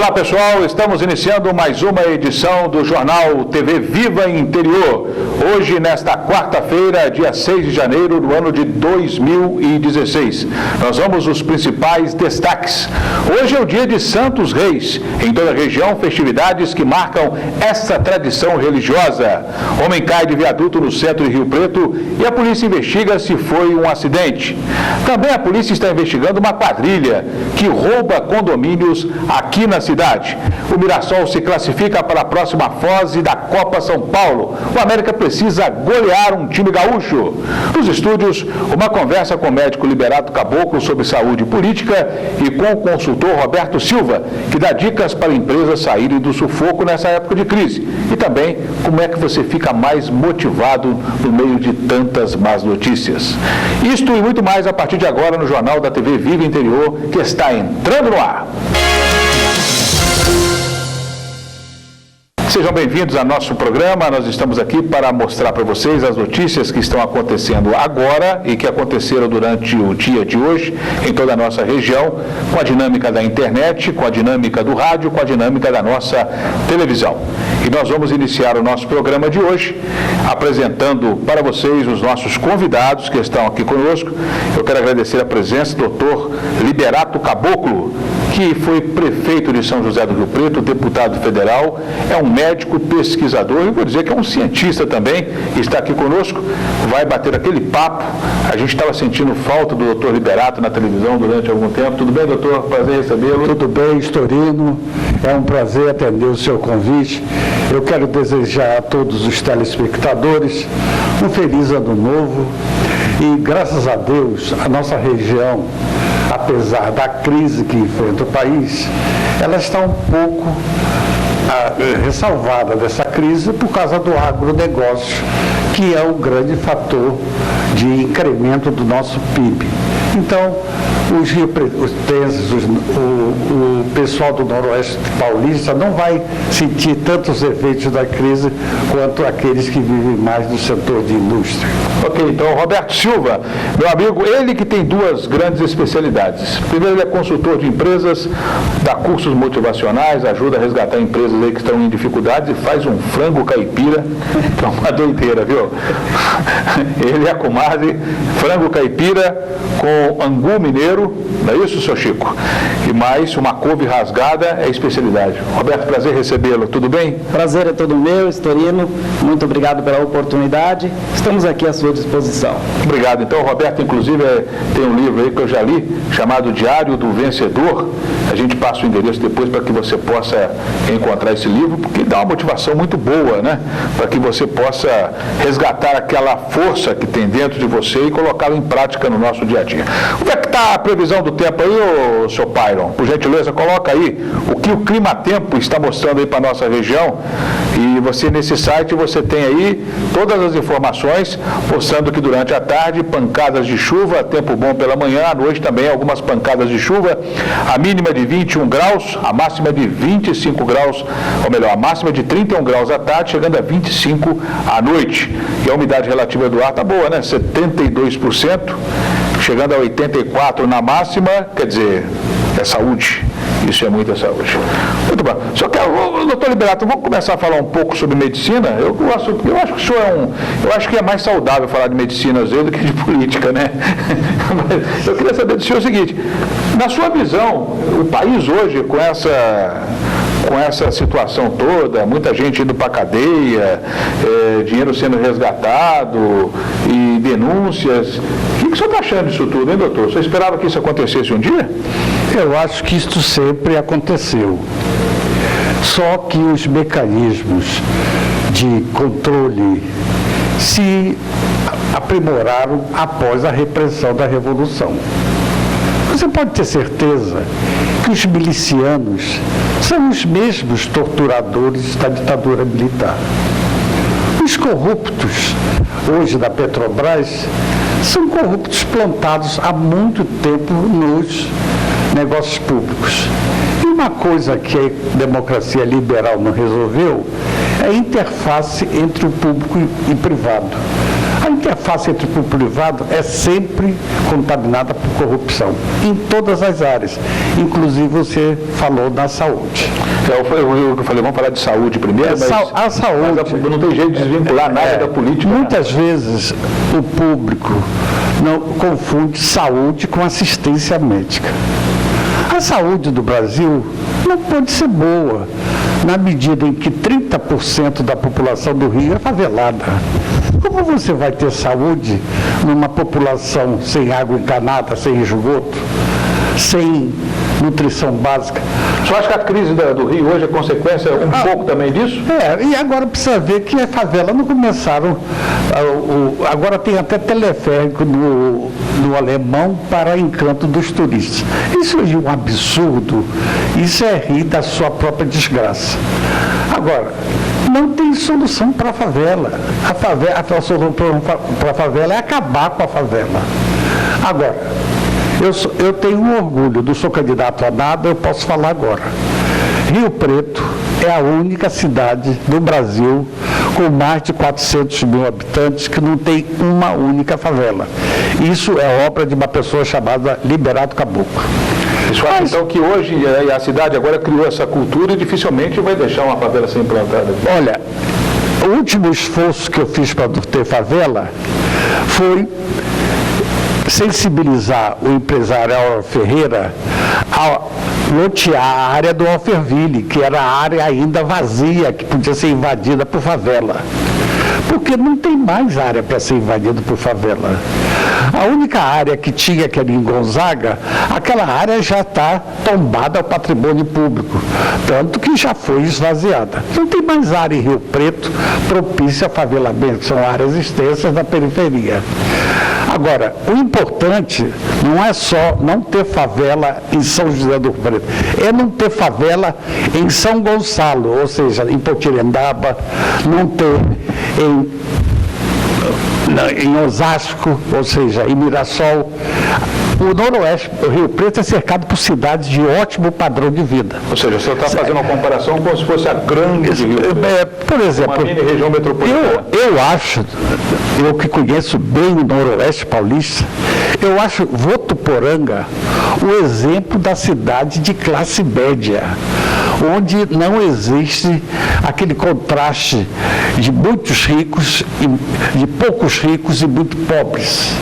Olá pessoal, estamos iniciando mais uma edição do Jornal TV Viva Interior. Hoje, nesta quarta-feira, dia 6 de janeiro do ano de 2016. Nós vamos os principais destaques. Hoje é o dia de Santos Reis. Em toda a região, festividades que marcam essa tradição religiosa. Homem cai de viaduto no centro de Rio Preto e a polícia investiga se foi um acidente. Também a polícia está investigando uma quadrilha que rouba condomínios aqui na cidade. O Mirassol se classifica para a próxima fase da Copa São Paulo. O América precisa golear um time gaúcho. Nos estúdios, uma conversa com o médico Liberato Caboclo sobre saúde política e com o consultor Roberto Silva, que dá dicas para empresas saírem do sufoco nessa época de crise. E também como é que você fica mais motivado no meio de tantas más notícias. Isto e muito mais a partir de agora no Jornal da TV Viva Interior, que está entrando no ar. Sejam bem-vindos ao nosso programa. Nós estamos aqui para mostrar para vocês as notícias que estão acontecendo agora e que aconteceram durante o dia de hoje em toda a nossa região, com a dinâmica da internet, com a dinâmica do rádio, com a dinâmica da nossa televisão. E nós vamos iniciar o nosso programa de hoje apresentando para vocês os nossos convidados que estão aqui conosco. Eu quero agradecer a presença do Dr. Liberato Caboclo, que foi prefeito de São José do Rio Preto, deputado federal, é um médico pesquisador, e vou dizer que é um cientista também, está aqui conosco, vai bater aquele papo. A gente estava sentindo falta do doutor Liberato na televisão durante algum tempo. Tudo bem, doutor? Prazer recebê-lo. Tudo bem, Storino. É um prazer atender o seu convite. Eu quero desejar a todos os telespectadores um feliz ano novo e, graças a Deus, a nossa região, apesar da crise que enfrenta o país, ela está um pouco ressalvada dessa crise por causa do agronegócio, que é o grande fator de incremento do nosso PIB. Então, os riopretenses, o pessoal do Noroeste Paulista não vai sentir tantos efeitos da crise quanto aqueles que vivem mais no setor de indústria. Ok, então, Roberto Silva, meu amigo, ele que tem duas grandes especialidades. Primeiro, ele é consultor de empresas, dá cursos motivacionais, ajuda a resgatar empresas aí que estão em dificuldades e faz um frango caipira, que é uma doideira, viu? Ele é a comadre, frango caipira com angu mineiro, não é isso, seu Chico? E mais uma couve rasgada é especialidade. Roberto, prazer recebê-lo, tudo bem? Prazer é todo meu, Storino, muito obrigado pela oportunidade, estamos aqui à sua disposição. Obrigado. Então, o Roberto, inclusive, tem um livro aí que eu já li, chamado Diário do Vencedor. A gente passa o endereço depois para que você possa encontrar esse livro, porque dá uma motivação muito boa, né? Para que você possa resgatar aquela força que tem dentro de você e colocá-la em prática no nosso dia a dia. Como é que está a previsão do tempo aí, ô, seu Pyron? Por gentileza, coloca aí o que o Climatempo está mostrando aí para a nossa região. E você, nesse site, você tem aí todas as informações, mostrando que durante a tarde, pancadas de chuva, tempo bom pela manhã, à noite também algumas pancadas de chuva, a mínima de 21 graus, a máxima de 25 graus, ou melhor, a máxima de 31 graus à tarde, chegando a 25 à noite. E a umidade relativa do ar está boa, né? 72%, chegando a 84% na máxima, quer dizer, é saúde. Isso é muita saúde. Muito bom. Só que, doutor Liberato, vamos começar a falar um pouco sobre medicina. Eu acho que o senhor eu acho que é mais saudável falar de medicina às vezes do que de política, né? Mas eu queria saber do senhor o seguinte: na sua visão, o país hoje, com essa situação toda, muita gente indo para a cadeia, dinheiro sendo resgatado e denúncias, o que o senhor está achando disso tudo, hein, doutor? O senhor esperava que isso acontecesse um dia? Eu acho que isso sempre aconteceu. Só que os mecanismos de controle se aprimoraram após a repressão da Revolução. Você pode ter certeza que os milicianos são os mesmos torturadores da ditadura militar. Os corruptos, hoje da Petrobras, são corruptos plantados há muito tempo nos negócios públicos. E uma coisa que a democracia liberal não resolveu é a interface entre o público e privado. A a interface entre público e privado é sempre contaminada por corrupção, em todas as áreas, inclusive você falou da saúde. Eu falei, vamos falar de saúde primeiro, mas a saúde... Mas não tem jeito de desvincular nada da política. Muitas vezes o público não confunde saúde com assistência médica. A saúde do Brasil não pode ser boa, na medida em que 30% da população do Rio é favelada. Como você vai ter saúde numa população sem água encanada, sem esgoto, sem nutrição básica? Você acha que a crise do Rio hoje é consequência pouco também disso? E agora precisa ver que a favela não começaram, agora tem até teleférico no Alemão para encanto dos turistas. Isso é um absurdo, isso é rir da sua própria desgraça. Agora, não tem solução para a favela. A solução para a favela é acabar com a favela. Agora, eu tenho um orgulho, não sou candidato a nada, eu posso falar agora. Rio Preto é a única cidade do Brasil com mais de 400 mil habitantes que não tem uma única favela. Isso é obra de uma pessoa chamada Liberato Caboclo. Isso acha então que hoje a cidade agora criou essa cultura e dificilmente vai deixar uma favela ser implantada? Olha, o último esforço que eu fiz para ter favela foi sensibilizar o empresário Auro Ferreira a lotear a área do Alphaville, que era a área ainda vazia, que podia ser invadida por favela. Porque não tem mais área para ser invadida por favela. A única área que tinha, que era em Gonzaga, aquela área já está tombada ao patrimônio público, tanto que já foi esvaziada. Não tem mais área em Rio Preto propícia a favelamento, são áreas extensas da periferia. Agora, o importante não é só não ter favela em São José do Rio Preto, é não ter favela em São Gonçalo, ou seja, em Potirendaba, não ter em Osasco, ou seja, em Mirassol. O Noroeste, o Rio Preto é cercado por cidades de ótimo padrão de vida. Ou seja, você está fazendo uma comparação como se fosse a grande Rio Preto. Por exemplo, uma mini região metropolitana. Eu acho, eu que conheço bem o Noroeste paulista, eu acho Votuporanga o exemplo da cidade de classe média, onde não existe aquele contraste de muitos ricos, de poucos ricos e muito pobres.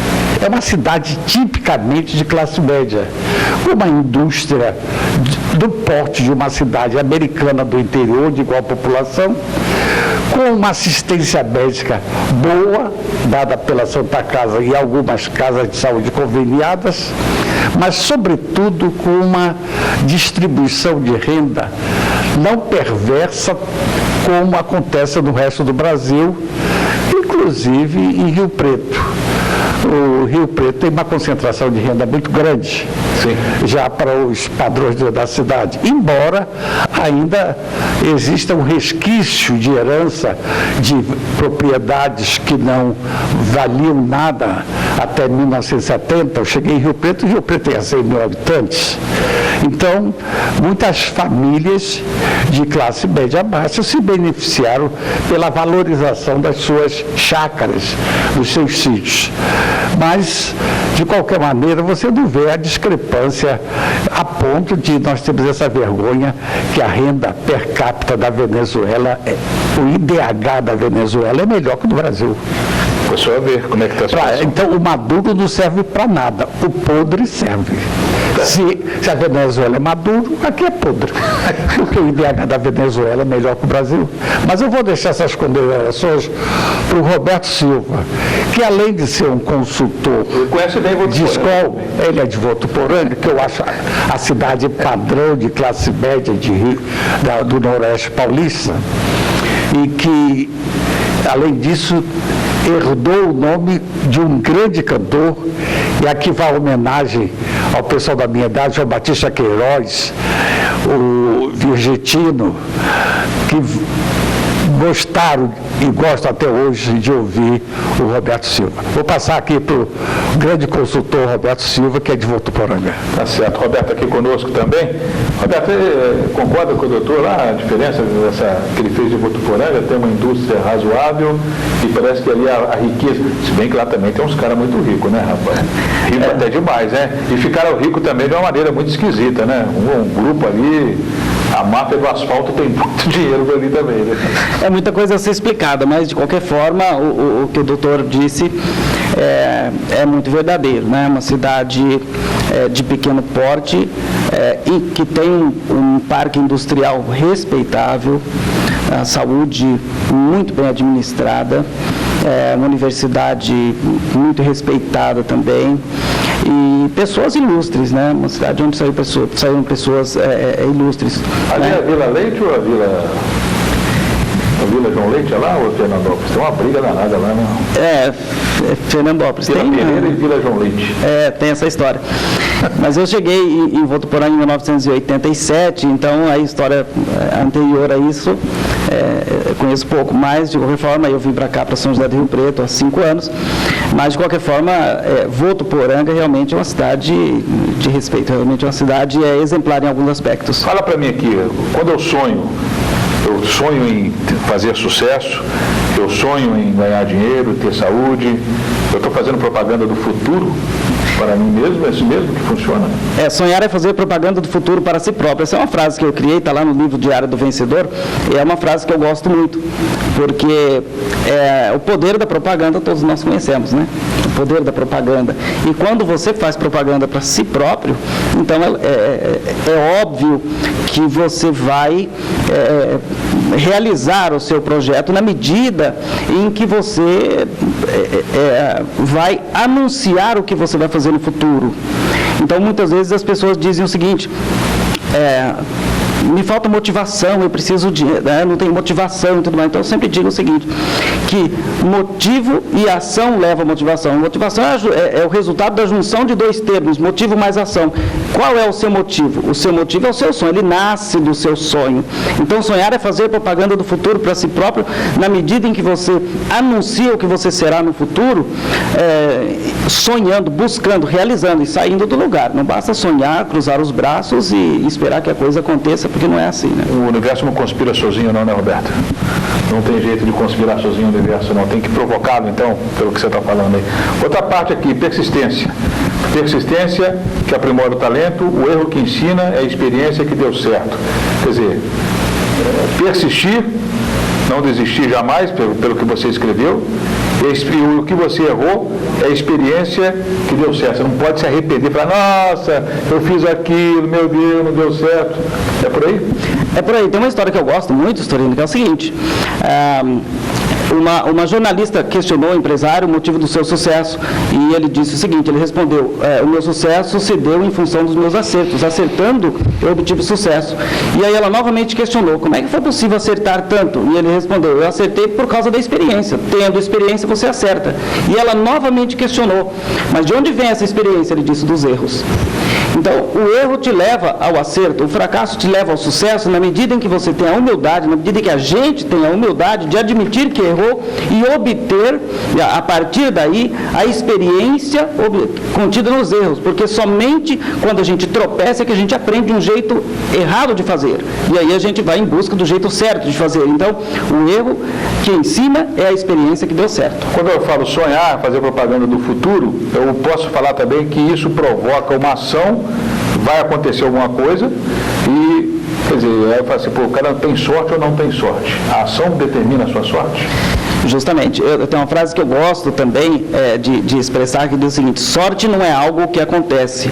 É uma cidade tipicamente de classe média, com uma indústria do porte de uma cidade americana do interior, de igual população, com uma assistência médica boa, dada pela Santa Casa e algumas casas de saúde conveniadas, mas, sobretudo, com uma distribuição de renda não perversa, como acontece no resto do Brasil, inclusive em Rio Preto. O Rio Preto tem uma concentração de renda muito grande, sim, já para os padrões da cidade, embora ainda exista um resquício de herança de propriedades que não valiam nada até 1970. Eu cheguei em Rio Preto, e Rio Preto tem 100 mil habitantes. Então, muitas famílias de classe média baixa se beneficiaram pela valorização das suas chácaras, dos seus sítios. Mas, de qualquer maneira, você não vê a discrepância a ponto de nós termos essa vergonha que a renda per capita da Venezuela, o IDH da Venezuela é melhor que o do Brasil. Foi só ver como é que está a situação. Então, o maduro não serve para nada, o podre serve. Se a Venezuela é maduro, aqui é podre, porque o IDH da Venezuela é melhor que o Brasil. Mas eu vou deixar essas considerações para o Roberto Silva, que além de ser um consultor de escola, ele é de Votuporanga, que eu acho a cidade padrão de classe média do Noroeste paulista, e que, além disso, herdou o nome de um grande cantor, e aqui vai a homenagem ao pessoal da minha idade, João Batista Queiroz, o Virgitino, que gostaram e gosto até hoje de ouvir o Roberto Silva. Vou passar aqui para o grande consultor Roberto Silva, que é de Votuporanga. Tá certo. Roberto aqui conosco também. Roberto, concorda com o doutor lá, a diferença que ele fez de Votuporanga? Tem uma indústria razoável e parece que ali a riqueza, se bem que lá também tem uns caras muito ricos, né, rapaz? Rico até demais, né? E ficaram ricos também de uma maneira muito esquisita, né? Um grupo ali, a máfia do asfalto tem muito dinheiro ali também, né? É muita coisa a ser explicada, mas de qualquer forma, o que o doutor disse é muito verdadeiro, né? Uma cidade de pequeno porte e que tem um parque industrial respeitável, a saúde muito bem administrada, uma universidade muito respeitada também, e pessoas ilustres, né? Uma cidade onde saíram pessoas ilustres. Ali é a Vila Leite ou a Vila João Leite é lá ou é Fernandópolis? Tem uma briga danada lá, né? Fernandópolis. Vila Pereira e Vila João Leite. Tem essa história. Mas eu cheguei em Votuporanga em 1987, então a história anterior a isso eu conheço pouco, mas de qualquer forma eu vim para cá, para São José do Rio Preto, há 5 anos, mas de qualquer forma Votuporanga realmente é uma cidade de respeito, realmente é uma cidade exemplar em alguns aspectos. Fala para mim aqui, quando eu sonho em fazer sucesso, eu sonho em ganhar dinheiro, ter saúde, eu estou fazendo propaganda do futuro para mim mesmo, é isso mesmo que funciona? Sonhar é fazer propaganda do futuro para si próprio. Essa é uma frase que eu criei, está lá no livro Diário do Vencedor, e é uma frase que eu gosto muito, porque o poder da propaganda todos nós conhecemos, né? O poder da propaganda. E quando você faz propaganda para si próprio, então é óbvio que você vai realizar o seu projeto na medida em que você vai anunciar o que você vai fazer no futuro. Então, muitas vezes as pessoas dizem o seguinte: me falta motivação, eu preciso de, não tenho motivação e tudo mais. Então eu sempre digo o seguinte, que motivo e ação levam a motivação. Motivação é o resultado da junção de dois termos, motivo mais ação. Qual é o seu motivo? O seu motivo é o seu sonho, ele nasce do seu sonho. Então sonhar é fazer propaganda do futuro para si próprio, na medida em que você anuncia o que você será no futuro, sonhando, buscando, realizando e saindo do lugar. Não basta sonhar, cruzar os braços e esperar que a coisa aconteça, porque não é assim, né? O universo não conspira sozinho não, né, Roberto? Não tem jeito de conspirar sozinho o universo, não. Tem que provocá-lo, então, pelo que você está falando aí. Outra parte aqui, persistência. Persistência que aprimora o talento, o erro que ensina é a experiência que deu certo. Quer dizer, persistir, não desistir jamais, pelo que você escreveu, e o que você errou é a experiência que deu certo. Você não pode se arrepender e falar, nossa, eu fiz aquilo, meu Deus, não deu certo. É por aí? É por aí. Tem uma história que eu gosto muito, Storino, que é o seguinte. Uma jornalista questionou o empresário o motivo do seu sucesso e ele disse o seguinte, ele respondeu, o meu sucesso se deu em função dos meus acertos, acertando eu obtive sucesso. E aí ela novamente questionou, como é que foi possível acertar tanto? E ele respondeu, eu acertei por causa da experiência, tendo experiência você acerta. E ela novamente questionou, mas de onde vem essa experiência? Ele disse, dos erros. Então, o erro te leva ao acerto, o fracasso te leva ao sucesso na medida em que você tem a humildade, na medida em que a gente tem a humildade de admitir que errou e obter, a partir daí, a experiência contida nos erros, porque somente quando a gente tropeça é que a gente aprende um jeito errado de fazer, e aí a gente vai em busca do jeito certo de fazer. Então, o erro que ensina é a experiência que deu certo. Quando eu falo sonhar, fazer propaganda do futuro, eu posso falar também que isso provoca uma ação, vai acontecer alguma coisa e, quer dizer, eu falo assim, o cara tem sorte ou não tem sorte? A ação determina a sua sorte? Justamente. Eu tenho uma frase que eu gosto também de expressar, que diz o seguinte, sorte não é algo que acontece,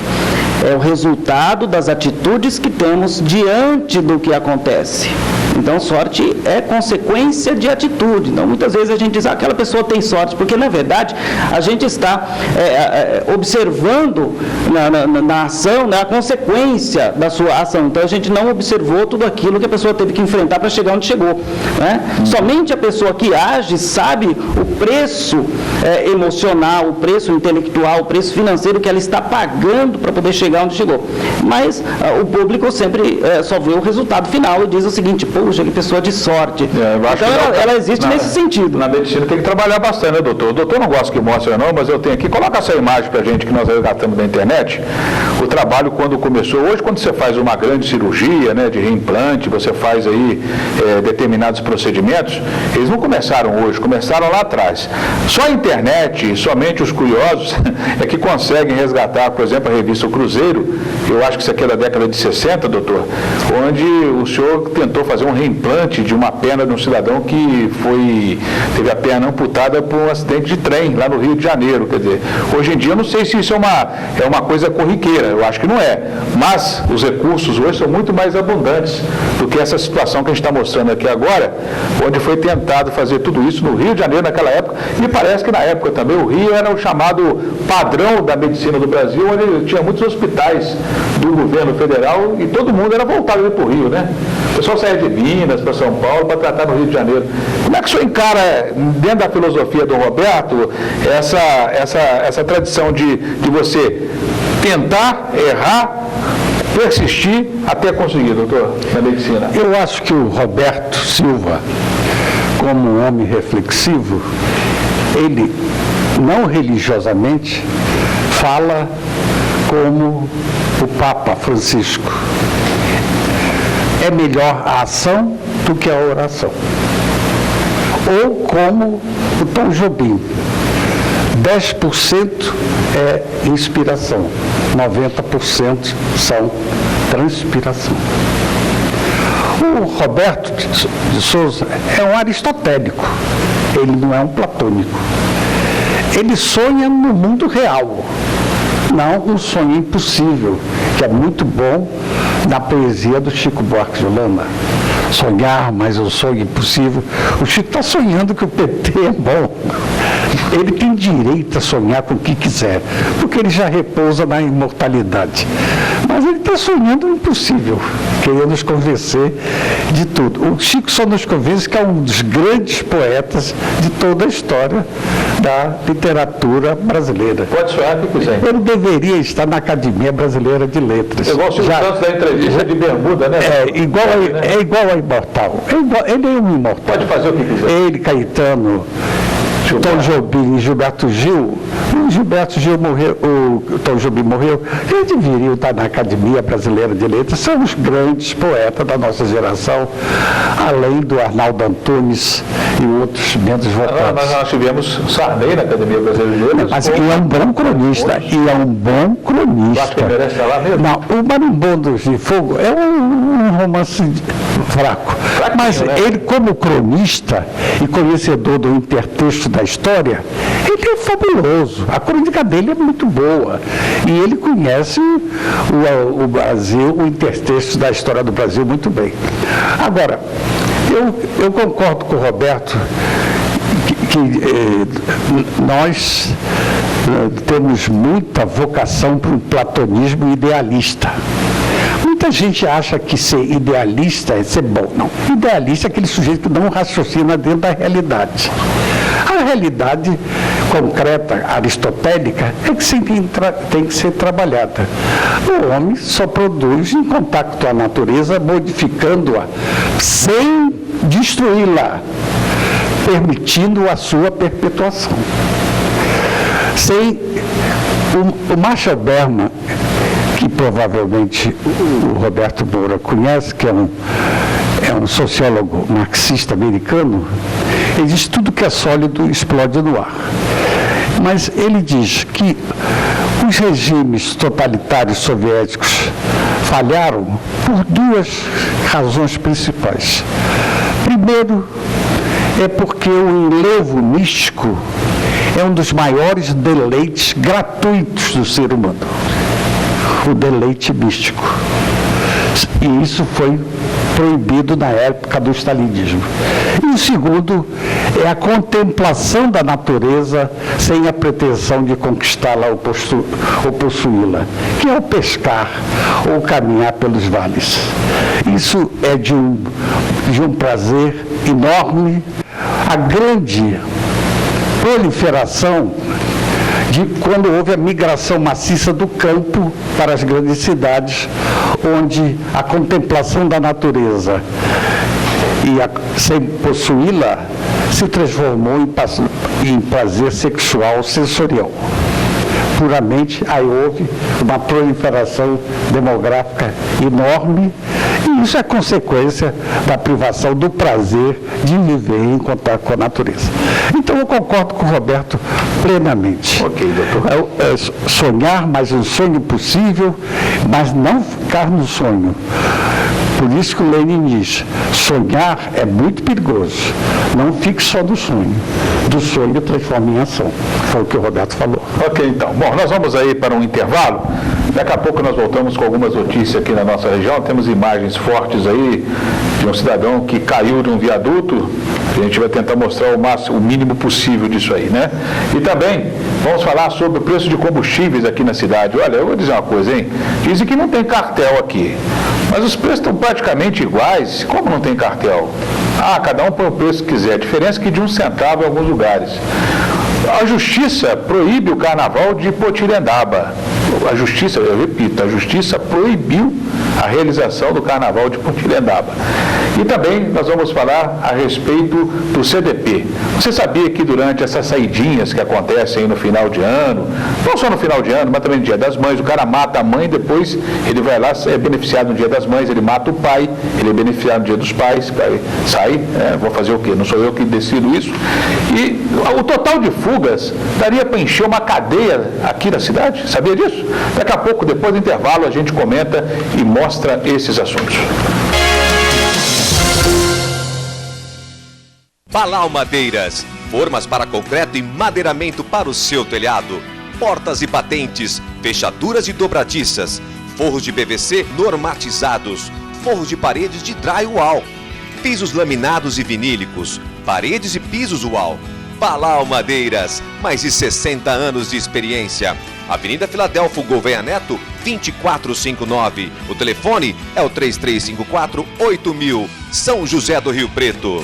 é o resultado das atitudes que temos diante do que acontece. Então, sorte é consequência de atitude. Então, muitas vezes a gente diz, aquela pessoa tem sorte, porque, na verdade, a gente está observando na ação, a consequência da sua ação. Então, a gente não observou tudo aquilo que a pessoa teve que enfrentar para chegar onde chegou, né? Somente a pessoa que age sabe o preço emocional, o preço intelectual, o preço financeiro que ela está pagando para poder chegar onde chegou. Mas o público sempre só vê o resultado final e diz o seguinte, bruxa, que pessoa de sorte. Eu acho Então que ela existe nesse sentido. Na medicina tem que trabalhar bastante, né, doutor? O doutor não gosta que mostre, não, mas eu tenho aqui. Coloca essa imagem pra gente que nós resgatamos da internet. O trabalho quando começou. Hoje, quando você faz uma grande cirurgia, né, de reimplante, você faz aí determinados procedimentos, eles não começaram hoje, começaram lá atrás. Só a internet, somente os curiosos, é que conseguem resgatar, por exemplo, a revista O Cruzeiro. Eu acho que isso aqui é da década de 60, doutor, onde o senhor tentou fazer um reimplante de uma perna de um cidadão que teve a perna amputada por um acidente de trem lá no Rio de Janeiro. Quer dizer, hoje em dia eu não sei se isso é uma coisa corriqueira, eu acho que não é, mas os recursos hoje são muito mais abundantes do que essa situação que a gente está mostrando aqui agora, onde foi tentado fazer tudo isso no Rio de Janeiro naquela época, e parece que na época também o Rio era o chamado padrão da medicina do Brasil, onde tinha muitos hospitais do governo federal e todo mundo era voltado para o Rio, né? O pessoal saía de Minas para São Paulo para tratar no Rio de Janeiro. Como é que o senhor encara, dentro da filosofia do Roberto, essa tradição de você tentar, errar, persistir até conseguir, doutor, na medicina? Eu acho que o Roberto Silva, como um homem reflexivo, ele, não religiosamente, fala como o Papa Francisco. É melhor a ação do que a oração. Ou como o Tom Jobim, 10% é inspiração, 90% são transpiração. O Roberto de Souza é um aristotélico, ele não é um platônico. Ele sonha no mundo real, não um sonho impossível, que é muito bom na poesia do Chico Buarque de Holanda. Sonhar, mas um sonho impossível. O Chico está sonhando que o PT é bom. Ele tem direito a sonhar com o que quiser, porque ele já repousa na imortalidade. Mas ele está sonhando o impossível, querendo nos convencer de tudo. O Chico só nos convence que é um dos grandes poetas de toda a história da literatura brasileira. Pode sonhar o que quiser. Ele deveria estar na Academia Brasileira de Letras. Igual o Silvio Santos da entrevista de bermuda, né? É igual a imortal. Ele é um imortal. Pode fazer o que quiser. Ele, Caetano, Tom Jobim e Gilberto Gil. O Gilberto Gil morreu, o Tom Jobim morreu. Eles deveriam estar na Academia Brasileira de Letras. São os grandes poetas da nossa geração, além do Arnaldo Antunes e outros menos votados. Nós tivemos Sarney na Academia Brasileira de Letras. Mas ele é um bom cronista. E é um bom cronista. Acho que merece estar lá mesmo. Não, o Marimbondos de Fogo é um romance fraco. Mas ele, como cronista e conhecedor do intertexto da história, ele é fabuloso. A crônica dele é muito boa. E ele conhece o Brasil, o intertexto da história do Brasil muito bem. Agora, eu concordo com o Roberto que nós temos muita vocação para um platonismo idealista. Muita gente acha que ser idealista é ser bom. Não. Idealista é aquele sujeito que não raciocina dentro da realidade. A realidade concreta, aristotélica, é que sempre tem que ser trabalhada. O homem só produz em contato com a natureza, modificando-a, sem destruí-la, permitindo a sua perpetuação. O Marshall Berman, que provavelmente o Roberto Moura conhece, que é um sociólogo marxista americano, ele diz que tudo que é sólido explode no ar. Mas ele diz que os regimes totalitários soviéticos falharam por duas razões principais. Primeiro, é porque o enlevo místico é um dos maiores deleites gratuitos do ser humano. O deleite místico. E isso foi proibido na época do stalinismo. E o segundo é a contemplação da natureza sem a pretensão de conquistá-la ou possuí-la, que é o pescar ou caminhar pelos vales. Isso é de um prazer enorme. A grande proliferação de quando houve a migração maciça do campo para as grandes cidades, onde a contemplação da natureza sem possuí-la, se transformou em prazer sexual sensorial. Puramente, aí houve uma proliferação demográfica enorme, e isso é consequência da privação do prazer de viver em contato com a natureza. Então, eu concordo com o Roberto plenamente. Ok, doutor. Sonhar, mas um sonho possível, mas não ficar no sonho. Por isso que o Lenin diz, sonhar é muito perigoso. Não fique só no sonho. Do sonho transforma em ação. Foi o que o Roberto falou. Ok, então. Bom, nós vamos aí para um intervalo. Daqui a pouco nós voltamos com algumas notícias aqui na nossa região. Temos imagens fortes aí de um cidadão que caiu de um viaduto. A gente vai tentar mostrar o mínimo possível disso aí, né? E também vamos falar sobre o preço de combustíveis aqui na cidade. Olha, eu vou dizer uma coisa, hein? Dizem que não tem cartel aqui, mas os preços estão praticamente iguais. Como não tem cartel? Cada um põe o preço que quiser. A diferença é que de 1 centavo em alguns lugares. A Justiça proíbe o carnaval de Potirendaba. A Justiça, eu repito, a Justiça proibiu a realização do carnaval de Potirendaba. E também nós vamos falar a respeito do CDP. Você sabia que durante essas saidinhas que acontecem aí no final de ano, não só no final de ano, mas também no Dia das Mães, o cara mata a mãe, depois ele vai lá, é beneficiado no Dia das Mães, ele mata o pai, ele é beneficiado no Dia dos Pais, sai, vou fazer o quê? Não sou eu que decido isso. E o total de fugas daria para encher uma cadeia aqui na cidade, sabia disso? Daqui a pouco, depois do intervalo, a gente comenta e mostra esses assuntos. Balau Madeiras, formas para concreto e madeiramento para o seu telhado, portas e batentes, fechaduras e dobradiças, forros de PVC normatizados, forros de paredes de drywall, pisos laminados e vinílicos, paredes e pisos wall. Balau Madeiras, mais de 60 anos de experiência. Avenida Filadélfo Gouveia Neto, 2459. O telefone é o 3354-8000, São José do Rio Preto.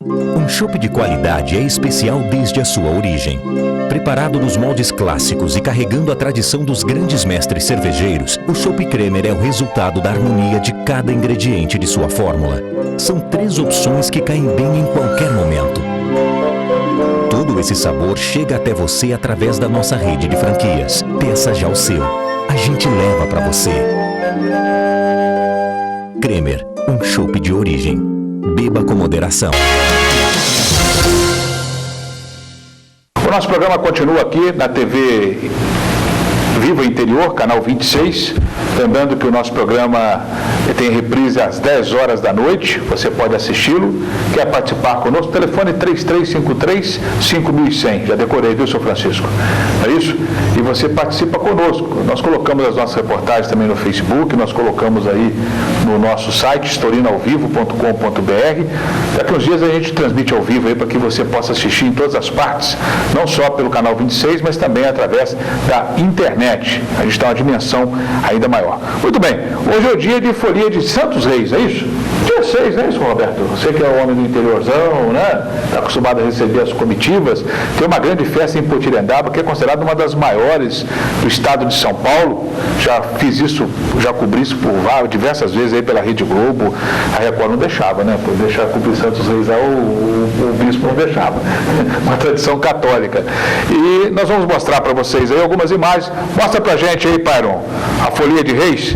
Um chopp de qualidade é especial desde a sua origem. Preparado nos moldes clássicos e carregando a tradição dos grandes mestres cervejeiros, o chopp Cremer é o resultado da harmonia de cada ingrediente de sua fórmula. São 3 opções que caem bem em qualquer momento. Todo esse sabor chega até você através da nossa rede de franquias. Peça já o seu. A gente leva para você. Cremer, um chopp de origem. Beba com moderação. O nosso programa continua aqui na TV Viva Interior, canal 26. Lembrando que o nosso programa tem reprise às 10 horas da noite, você pode assisti-lo. Quer participar conosco? Telefone 3353-5100. Já decorei, viu, seu Francisco? É isso? E você participa conosco. Nós colocamos as nossas reportagens também no Facebook, nós colocamos aí no nosso site, historinaalvivo.com.br. Daqui uns dias a gente transmite ao vivo aí para que você possa assistir em todas as partes, não só pelo canal 26, mas também através da internet. A gente dá uma dimensão ainda maior. Muito bem, hoje é o dia de folia de Santos Reis, é isso? Dia 6, não é isso, Roberto? Você que é o homem do interiorzão, né? Está acostumado a receber as comitivas. Tem uma grande festa em Potirendaba, que é considerada uma das maiores do estado de São Paulo. Já fiz isso, já cobri isso por diversas vezes aí pela Rede Globo. A Record não deixava, né? Por deixar cobrir Santos Reis, o bispo não deixava. Uma tradição católica. E nós vamos mostrar para vocês aí algumas imagens. Mostra pra gente aí, Pairon, a folia de Reis,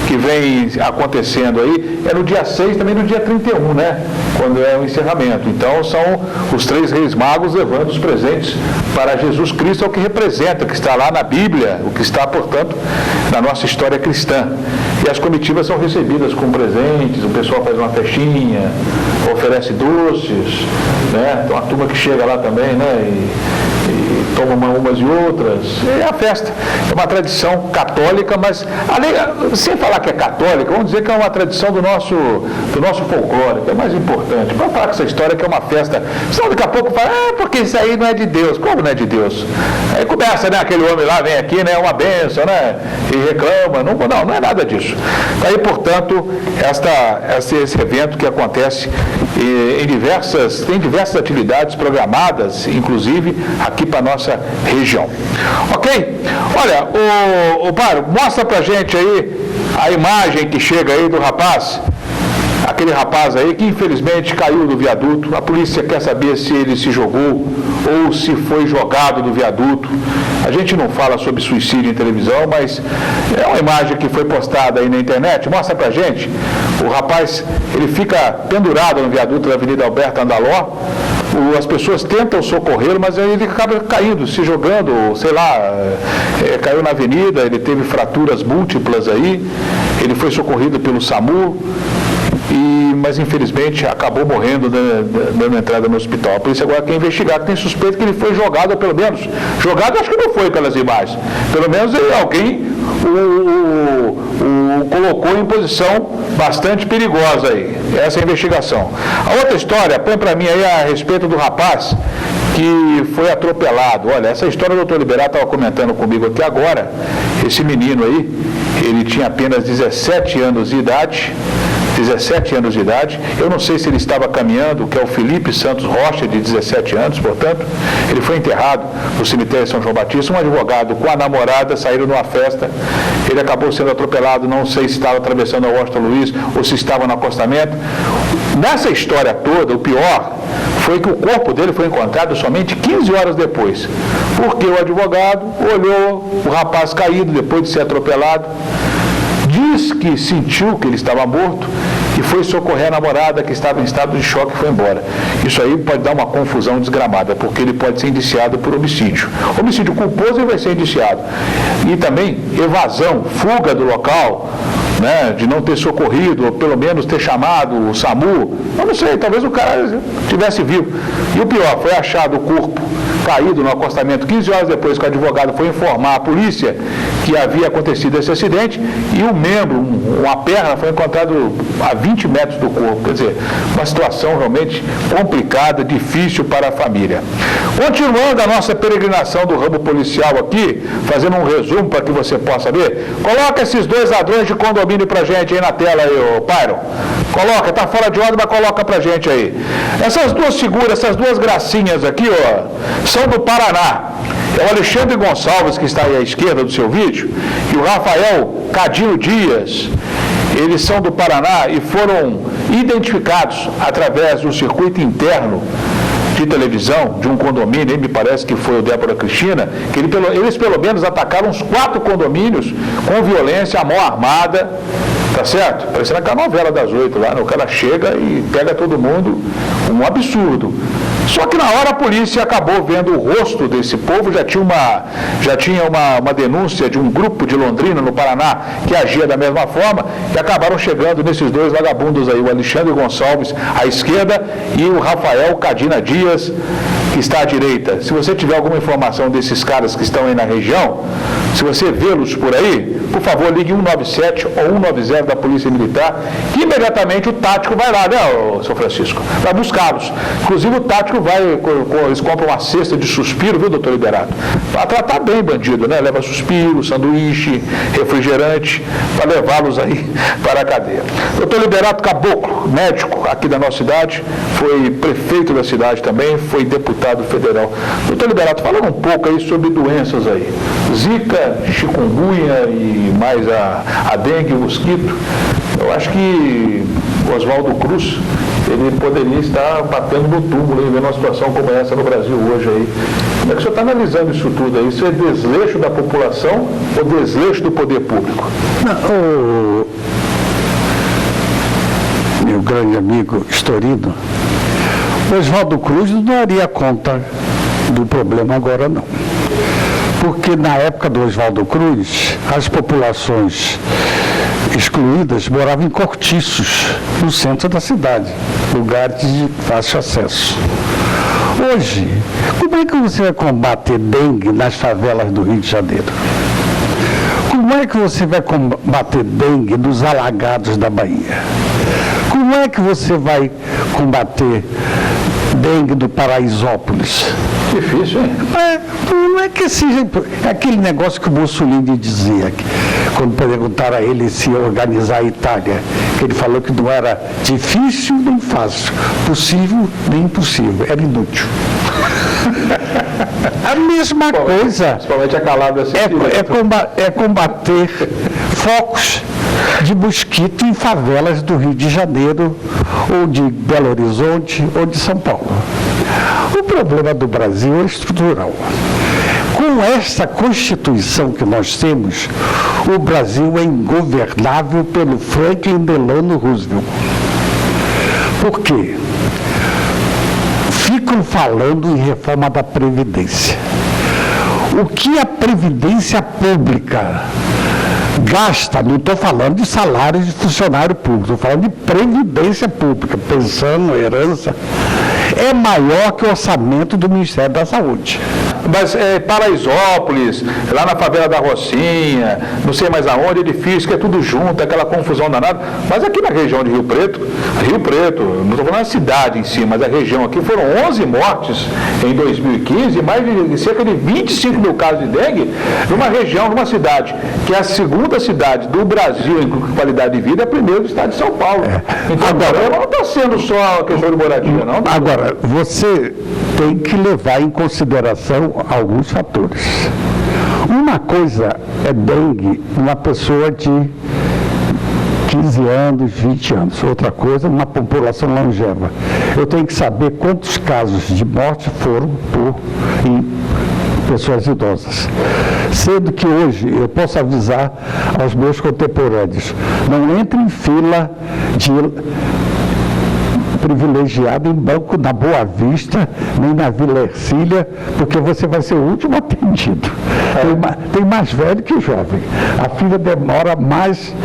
que vem acontecendo aí, é no dia 6, também no dia 31, né? Quando é o encerramento. Então, são os 3 reis magos levando os presentes para Jesus Cristo, é o que representa, que está lá na Bíblia, o que está, portanto, na nossa história cristã. E as comitivas são recebidas com presentes, o pessoal faz uma festinha, oferece doces, né? Então, a turma que chega lá também, né? E toma umas e outras. É a festa. É uma tradição católica, mas sem falar que é católica, vamos dizer que é uma tradição do nosso folclore, que é mais importante. Para falar com essa história que é uma festa. Senão daqui a pouco fala, porque isso aí não é de Deus. Como não é de Deus? Aí começa, né? Aquele homem lá vem aqui, né? Uma bênção, né? E reclama. Não é nada disso. Aí, portanto, esse evento que acontece tem diversas atividades programadas, inclusive aqui para a nossa região. Ok? Olha, o Paro, mostra pra gente aí a imagem que chega aí do rapaz, aquele rapaz aí que infelizmente caiu do viaduto. A polícia quer saber se ele se jogou ou se foi jogado do viaduto. A gente não fala sobre suicídio em televisão, mas é uma imagem que foi postada aí na internet. Mostra pra gente. O rapaz, ele fica pendurado no viaduto da Avenida Alberto Andaló. As pessoas tentam socorrê-lo, mas ele acaba caindo, se jogando, sei lá, caiu na avenida, ele teve fraturas múltiplas aí, ele foi socorrido pelo SAMU, mas infelizmente acabou morrendo dando entrada no hospital. A polícia agora quer investigar, tem suspeito que ele foi jogado, ou pelo menos, jogado acho que não foi pelas imagens, pelo menos alguém o colocou em posição bastante perigosa aí. Essa é a investigação. A outra história, põe para mim aí a respeito do rapaz que foi atropelado. Olha, essa história o doutor Liberato estava comentando comigo aqui agora. Esse menino aí, ele tinha apenas 17 anos de idade. 17 anos de idade, eu não sei se ele estava caminhando, que é o Felipe Santos Rocha, de 17 anos, portanto, ele foi enterrado no cemitério de São João Batista. Um advogado com a namorada saíram numa festa, ele acabou sendo atropelado, não sei se estava atravessando a Washington Luiz ou se estava no acostamento. Nessa história toda, o pior foi que o corpo dele foi encontrado somente 15 horas depois, porque o advogado olhou o rapaz caído depois de ser atropelado, diz que sentiu que ele estava morto e foi socorrer a namorada que estava em estado de choque e foi embora. Isso aí pode dar uma confusão desgramada, porque ele pode ser indiciado por homicídio. Homicídio culposo ele vai ser indiciado. E também evasão, fuga do local, né, de não ter socorrido, ou pelo menos ter chamado o SAMU. Eu não sei, talvez o cara tivesse vivo. E o pior, foi achado o corpo caído no acostamento 15 horas depois que o advogado foi informar a polícia que havia acontecido esse acidente, e um membro, uma perna, foi encontrado a 20 metros do corpo. Quer dizer, uma situação realmente complicada, difícil para a família. Continuando a nossa peregrinação do ramo policial aqui, fazendo um resumo para que você possa ver, coloca esses dois ladrões de condomínio pra gente aí na tela aí, ô Pyron. Coloca, tá fora de ordem, mas coloca pra gente aí. Essas duas figuras, essas duas gracinhas aqui, ó, são do Paraná. É o Alexandre Gonçalves, que está aí à esquerda do seu vídeo, e o Rafael Cadinho Dias. Eles são do Paraná e foram identificados através do circuito interno de televisão, de um condomínio, me parece que foi o Débora Cristina, que eles pelo menos atacaram uns 4 condomínios com violência, à mão armada, tá certo? Parecendo aquela novela das 8 lá, né? O cara chega e pega todo mundo, um absurdo. Só que na hora a polícia acabou vendo o rosto desse povo, já tinha uma denúncia de um grupo de Londrina, no Paraná, que agia da mesma forma, e acabaram chegando nesses dois vagabundos aí, o Alexandre Gonçalves à esquerda e o Rafael Cadina Dias, que está à direita. Se você tiver alguma informação desses caras que estão aí na região, se você vê-los por aí, por favor, ligue 197 ou 190 da Polícia Militar, que imediatamente o tático vai lá, né, seu Francisco? Vai buscá-los. Inclusive o tático eles compram uma cesta de suspiro, viu, doutor Liberato? Para tratar bem bandido, né? Leva suspiro, sanduíche, refrigerante, para levá-los aí para a cadeia. Doutor Liberato Caboclo, médico aqui da nossa cidade, foi prefeito da cidade também, foi deputado federal. Doutor Liberato, falando um pouco aí sobre doenças aí. Zika, chikungunya e mais a dengue, o mosquito. Eu acho que o Oswaldo Cruz, ele poderia estar batendo no túmulo e vendo uma situação como essa no Brasil hoje aí. Como é que o senhor está analisando isso tudo aí? Isso é desleixo da população ou desleixo do poder público? Não, meu grande amigo Storino, o Oswaldo Cruz não daria conta do problema agora não. Porque na época do Oswaldo Cruz, as populações excluídas moravam em cortiços, no centro da cidade, lugares de fácil acesso. Hoje, como é que você vai combater dengue nas favelas do Rio de Janeiro? Como é que você vai combater dengue nos alagados da Bahia? Como é que você vai combater dengue do Paraisópolis? Difícil, hein? Não é que seja aquele negócio que o Mussolini dizia, quando perguntaram a ele se organizar a Itália, que ele falou que não era difícil nem fácil, possível nem impossível, era inútil. A mesma coisa principalmente a calada é combater focos de mosquito em favelas do Rio de Janeiro, ou de Belo Horizonte, ou de São Paulo. O problema do Brasil é estrutural. Com essa Constituição que nós temos, o Brasil é ingovernável pelo Franklin Delano Roosevelt. Por quê? Ficam falando em reforma da Previdência. O que a Previdência Pública gasta, não estou falando de salários de funcionário público, estou falando de Previdência Pública, pensão, herança, é maior que o orçamento do Ministério da Saúde. Mas Paraisópolis, lá na favela da Rocinha, não sei mais aonde, edifício, que é tudo junto, aquela confusão danada. Mas aqui na região de Rio Preto, não estou falando da cidade em si, mas a região aqui, foram 11 mortes em 2015 e mais de cerca de 25 mil casos de dengue numa região, numa cidade, que é a segunda cidade do Brasil em qualidade de vida, é a primeira do estado de São Paulo. Então agora, não está sendo só a questão de moradia, não. Agora, você tem que levar em consideração alguns fatores. Uma coisa é dengue numa pessoa de 15 anos, 20 anos. Outra coisa, uma população longeva. Eu tenho que saber quantos casos de morte foram em pessoas idosas. Sendo que hoje eu posso avisar aos meus contemporâneos, não entre em fila de privilegiado em banco da Boa Vista, nem na Vila Ercília, porque você vai ser o último atendido. Tem mais velho que jovem. A fila demora mais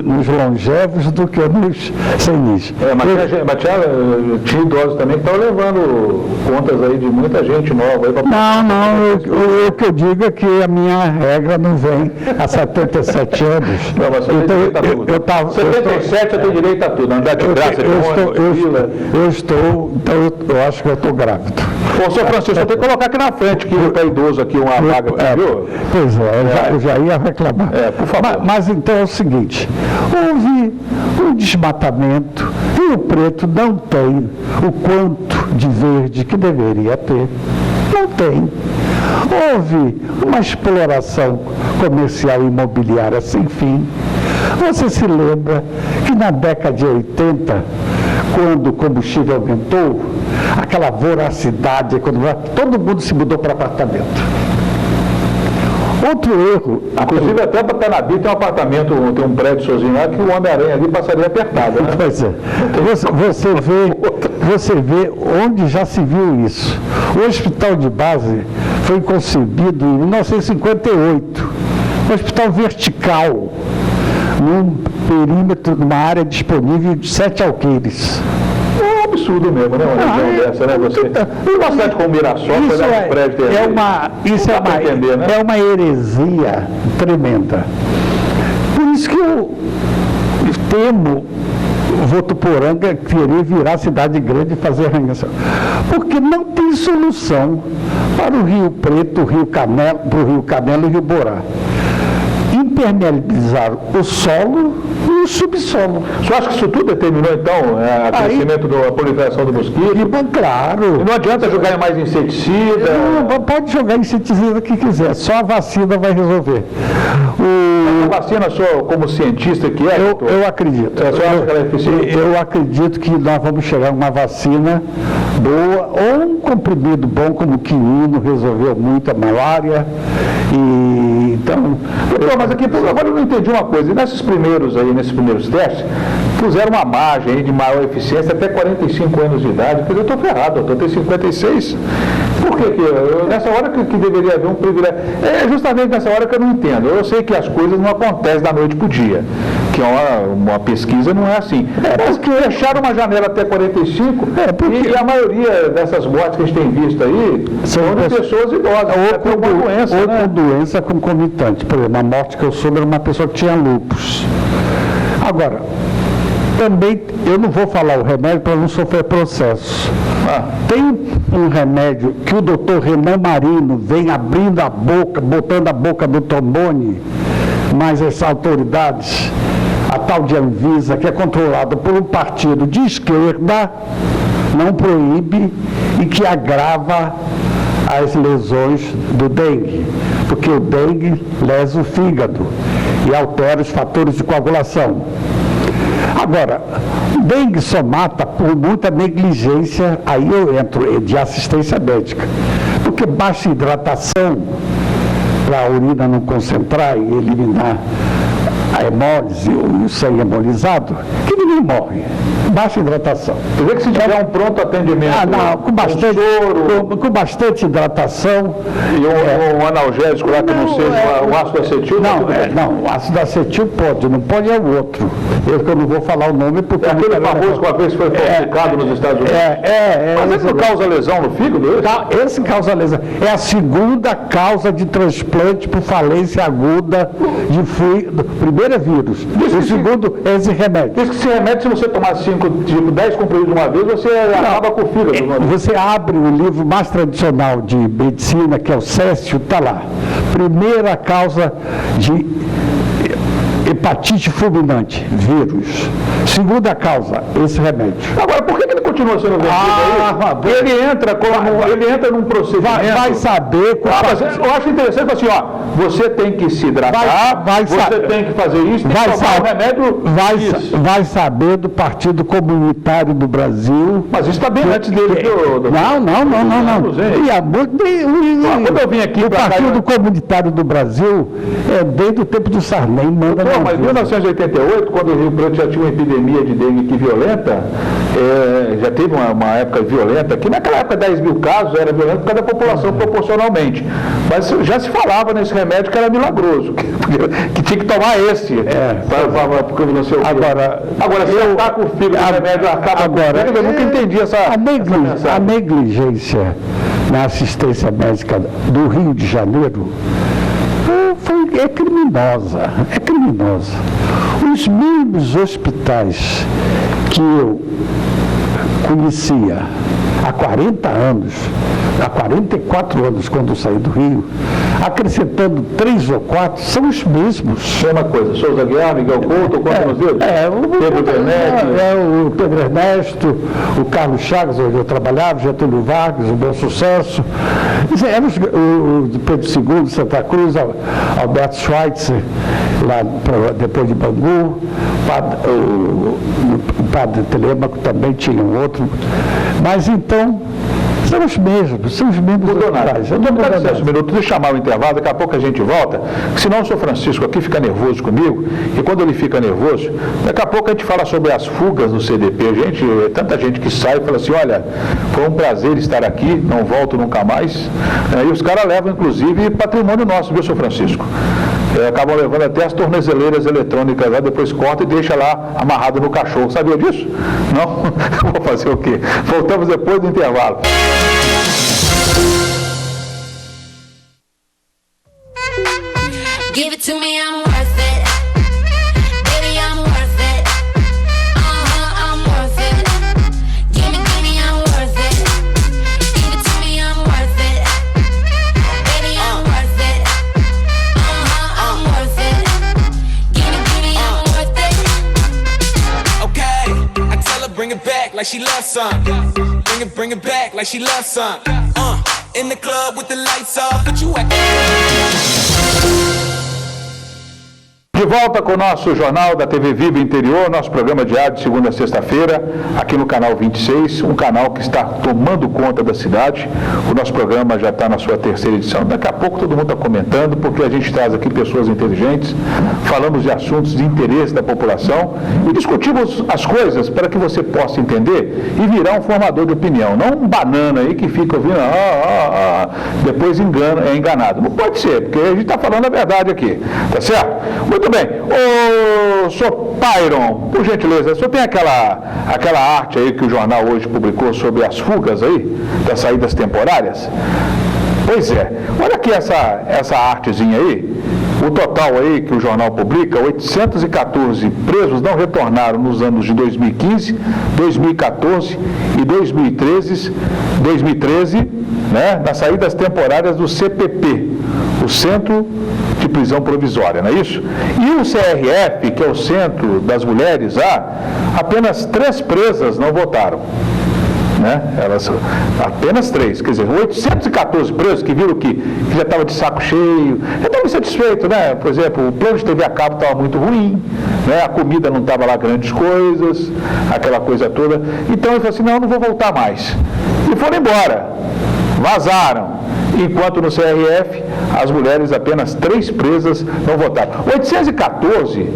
nos longevos do que nos senis. Mas tinha idosos também que estão levando contas aí de muita gente nova. Aí o que eu digo é que a minha regra não vem a 77 anos. Não, mas você tem direito a tudo. 77 eu tenho direito a tudo. Andar de graça, eu acho que eu estou grávido. Ô, senhor Francisco, eu tenho que colocar aqui na frente, que está idoso aqui, uma vaga aqui, viu? Pois eu já ia reclamar. Por favor. Mas então é o seguinte, houve um desmatamento, Rio Preto não tem o quanto de verde que deveria ter. Não tem. Houve uma exploração comercial e imobiliária sem fim. Você se lembra que na década de 80, quando o combustível aumentou, aquela voracidade econômica, todo mundo se mudou para apartamento. Outro erro... Inclusive até para Canabi tem um apartamento, tem um prédio sozinho lá, que o Homem-Aranha ali passaria apertado, né? Pois é. Você vê onde já se viu isso. O hospital de base foi concebido em 1958. Um hospital vertical, num perímetro, numa área disponível de 7 alqueires. É um absurdo mesmo, né? Uma região dessa, né? Uma cidade como Mirassol, é uma heresia tremenda. Por isso que eu temo Votuporanga querer virar cidade grande e fazer arranhação. Porque não tem solução para o Rio Preto, para o Rio Canela e o Rio Borá. Impermeabilizar o solo e o subsolo. Você acha que isso tudo determinou, então, o crescimento da proliferação do mosquito? Claro. E não adianta jogar mais inseticida? Não, pode jogar inseticida que quiser, só a vacina vai resolver. A vacina, só como cientista que é? Eu acredito. Você acha que ela é eficiente? Eu acredito que nós vamos chegar a uma vacina boa, ou um comprimido bom, como o quinino resolveu muito a malária. Então, mas aqui, agora eu não entendi uma coisa. Nesses primeiros testes, puseram uma margem aí de maior eficiência até 45 anos de idade. Quer dizer, eu estou ferrado, eu tenho 56. Por que nessa hora que deveria haver um privilégio? É justamente nessa hora que eu não entendo. Eu sei que as coisas não acontecem da noite para o dia, que uma pesquisa não é assim. Mas que fecharam uma janela até 45, e a maioria dessas mortes que a gente tem visto aí são de pessoas idosas, ou com doença concomitante. Por exemplo, a morte que eu soube era uma pessoa que tinha lúpus. Agora, também, eu não vou falar o remédio para não sofrer processo. Tem um remédio que o doutor Renan Marino vem abrindo a boca, botando a boca do trombone, mas essas autoridades, a tal de Anvisa, que é controlada por um partido de esquerda, não proíbe e que agrava as lesões do dengue, porque o dengue lesa o fígado. e altera os fatores de coagulação. Agora, dengue só mata por muita negligência, aí eu entro, de assistência médica, porque baixa hidratação para a urina não concentrar e eliminar a hemólise ou o sangue embolizado, que ninguém morre. Baixa hidratação. Quer dizer que se tiver um pronto atendimento, com bastante hidratação. E um analgésico lá que não seja o ácido acetil? Não, o ácido acetil pode, não pode é o outro. Eu não vou falar o nome porque... É aquele famoso que uma vez foi falsificado nos Estados Unidos. Mas isso causa lesão no fígado? Esse causa lesão. É a segunda causa de transplante por falência aguda de fígado. Primeiro é vírus. O segundo é esse remédio. Diz que esse remédio, se você tomar 10 comprimidos de uma vez, você acaba com o fígado. Você abre o livro mais tradicional de medicina, que é o Cécio, está lá. Primeira causa de hepatite fulminante, vírus. Segunda causa, esse remédio. Agora, por que ele continua sendo vendido aí? Ele entra num procedimento... Vai saber... eu acho interessante assim, você tem que se hidratar, você tem que fazer isso, tem que tomar o remédio... Vai saber do Partido Comunitário do Brasil... Mas isso está bem antes dele. Quando eu vim aqui... O Partido Comunitário do Brasil é desde o tempo do Sarney, manda... Mas em 1988, quando o Rio Preto já tinha uma epidemia de dengue aqui violenta, já teve uma época violenta, que naquela época 10 mil casos era violento por causa da população proporcionalmente. Mas já se falava nesse remédio que era milagroso, que tinha que tomar esse, porque não sei o quê. Agora se está com o fígado, o remédio acaba com o fígado, eu nunca entendi essa a negligência na assistência médica do Rio de Janeiro é criminosa, Os mesmos hospitais que eu conhecia há 40 anos, há 44 anos quando eu saí do Rio, acrescentando 3 ou 4, são os mesmos. Mesma coisa, Souza Guiar, Miguel Couto, conta nos dedos? O Pedro Ernesto, o Carlos Chagas, onde eu trabalhava, Getúlio Vargas, o Bom Sucesso, o Pedro II, Santa Cruz, Alberto Schweitzer, lá depois de Bangu, o padre Telêmaco também tinha um outro, mas então são os mesmos hospitais. Deixa eu chamar o intervalo, daqui a pouco a gente volta, senão o senhor Francisco aqui fica nervoso comigo, e quando ele fica nervoso, daqui a pouco a gente fala sobre as fugas do CDP. Tanta gente que sai e fala assim, olha, foi um prazer estar aqui, não volto nunca mais, e os caras levam inclusive patrimônio nosso, viu, senhor Francisco? Acabam levando até as tornezeleiras eletrônicas lá, depois corta e deixa lá amarrado no cachorro. Sabia disso? Não? Vou fazer o quê? Voltamos depois do intervalo. Give it to me, I'm worth it. Baby, I'm worth it. I'm worth it. Give me, I'm worth it. Give it to me, I'm worth it. Baby, I'm worth it. I'm worth it. Give me, I'm worth it. Okay, I tell her bring it back like she loves some. Bring it back like she loves some. In the club with the lights off, but you act. De volta com o nosso Jornal da TV Viva Interior, nosso programa diário de segunda a sexta-feira, aqui no canal 26, um canal que está tomando conta da cidade. O nosso programa já está na sua terceira edição. Daqui a pouco todo mundo está comentando, porque a gente traz aqui pessoas inteligentes, falamos de assuntos de interesse da população e discutimos as coisas para que você possa entender e virar um formador de opinião, não um banana aí que fica ouvindo, depois é enganado. Não pode ser, porque a gente está falando a verdade aqui, tá certo? Muito bem. Ô, senhor Pyron, por gentileza, o senhor tem aquela arte aí que o jornal hoje publicou sobre as fugas aí, das saídas temporárias? Pois é, olha aqui essa artezinha aí, o total aí que o jornal publica, 814 presos não retornaram nos anos de 2015, 2014 e 2013, né, nas saídas temporárias do CPP, o Centro de Prisão Provisória, não é isso? E o CRF, que é o Centro das Mulheres, apenas 3 presas não votaram. né? Elas, apenas 3, quer dizer, 814 presos que viram que já estava de saco cheio, já estavam insatisfeitos, né? Por exemplo, o plano de TV a cabo estava muito ruim, né? A comida não estava lá grandes coisas, aquela coisa toda. Então ele falou assim, não vou voltar mais. E foram embora, vazaram. Enquanto no CRF, as mulheres, apenas 3 presas, não votaram. 814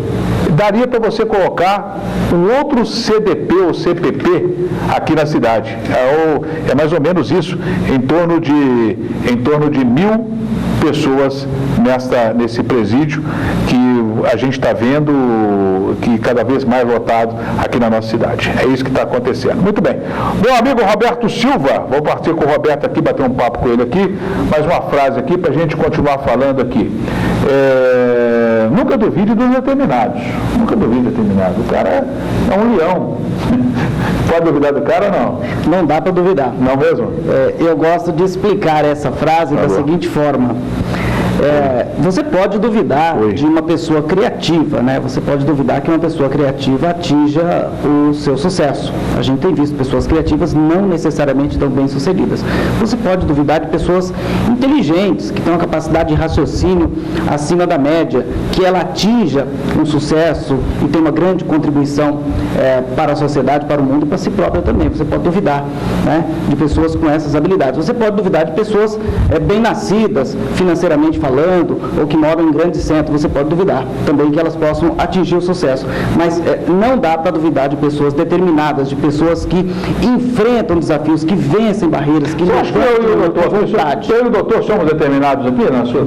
daria para você colocar um outro CDP ou CPP aqui na cidade. É mais ou menos isso, em torno de 1.000 pessoas nesse presídio que a gente está vendo que cada vez mais lotado aqui na nossa cidade. É isso que está acontecendo. Muito bem. Meu amigo Roberto Silva, vou partir com o Roberto aqui, bater um papo com ele aqui, mais uma frase aqui para a gente continuar falando aqui. Nunca duvide dos determinados. Nunca duvide dos determinados. O cara é um leão. Pode duvidar do cara ou não? Não dá para duvidar. Não mesmo? Eu gosto de explicar essa frase da seguinte forma. Você pode duvidar de uma pessoa criativa, né? Você pode duvidar que uma pessoa criativa atinja o seu sucesso. A gente tem visto pessoas criativas não necessariamente tão bem sucedidas. Você pode duvidar de pessoas inteligentes, que têm uma capacidade de raciocínio acima da média, que ela atinja um sucesso e tem uma grande contribuição para a sociedade, para o mundo e para si própria também. Você pode duvidar, né, de pessoas com essas habilidades. Você pode duvidar de pessoas bem nascidas, financeiramente falando, ou que moram em grandes centros. Você pode duvidar também que elas possam atingir o sucesso. Mas não dá para duvidar de pessoas determinadas, de pessoas que enfrentam desafios, que vencem barreiras, que acho que eu e o doutor somos determinados aqui na sua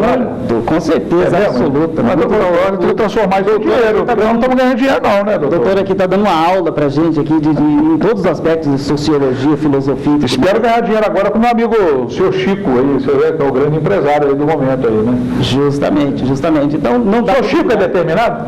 área? Com certeza, absoluta. Mas eu vou transformar isso em dinheiro, porque nós não estamos ganhando dinheiro não, né, doutor? O doutor aqui está dando uma aula para a gente aqui em todos os aspectos de sociologia, filosofia. Espero ganhar dinheiro agora com o meu amigo, o senhor Chico, aí, você vê que é o grande empresário aí do momento aí, né? Justamente. Então, não dá. O senhor Chico é determinado?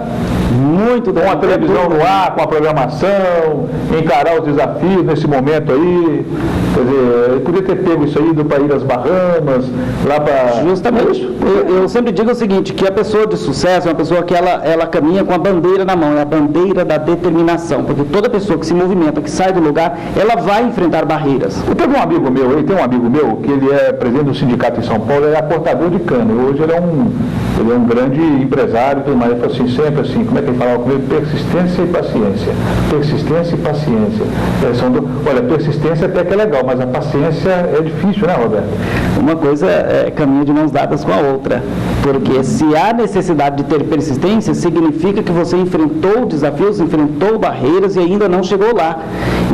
Muito com a televisão no ar, com a programação, encarar os desafios nesse momento aí. Quer dizer, ele podia ter pego isso aí do país das Bahamas, lá para... Justamente. Eu sempre digo o seguinte, que a pessoa de sucesso é uma pessoa que ela caminha com a bandeira na mão, é a bandeira da determinação, porque toda pessoa que se movimenta, que sai do lugar, ela vai enfrentar barreiras. Teve um amigo meu aí, tem um amigo meu, que ele é presidente do sindicato em São Paulo, ele é cortador de cana, hoje ele é um grande empresário e tudo mais. Ele falou assim, sempre assim, como é que ele falava comigo? Persistência e paciência. Persistência e paciência. Olha, persistência até que é legal, mas a paciência é difícil, né, Roberto? Uma coisa é caminho de mãos dadas com a outra, porque se há necessidade de ter persistência, significa que você enfrentou desafios, enfrentou barreiras e ainda não chegou lá.